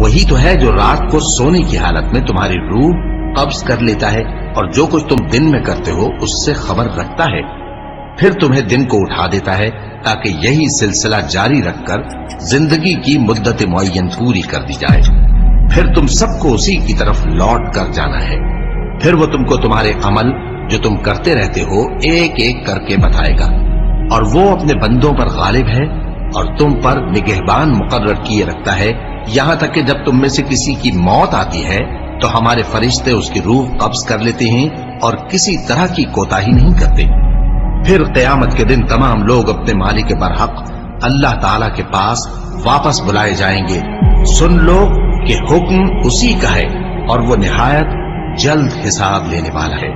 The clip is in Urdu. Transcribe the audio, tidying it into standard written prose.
وہی تو ہے جو رات کو سونے کی حالت میں تمہاری روح قبض کر لیتا ہے اور جو کچھ تم دن میں کرتے ہو اس سے خبر رکھتا ہے، پھر تمہیں دن کو اٹھا دیتا ہے تاکہ یہی سلسلہ جاری رکھ کر زندگی کی مدت معین پوری کر دی جائے۔ پھر تم سب کو اسی کی طرف لوٹ کر جانا ہے، پھر وہ تم کو تمہارے عمل جو تم کرتے رہتے ہو ایک ایک کر کے بتائے گا، اور وہ اپنے بندوں پر غالب ہے اور تم پر نگہبان مقرر کیے رکھتا ہے، یہاں تک کہ جب تم میں سے کسی کی موت آتی ہے تو ہمارے فرشتے اس کی روح قبض کر لیتے ہیں اور کسی طرح کی کوتاہی نہیں کرتے۔ پھر قیامت کے دن تمام لوگ اپنے مالک برحق اللہ تعالی کے پاس واپس بلائے جائیں گے۔ سن لو کہ حکم اسی کا ہے اور وہ نہایت جلد حساب لینے والا ہے۔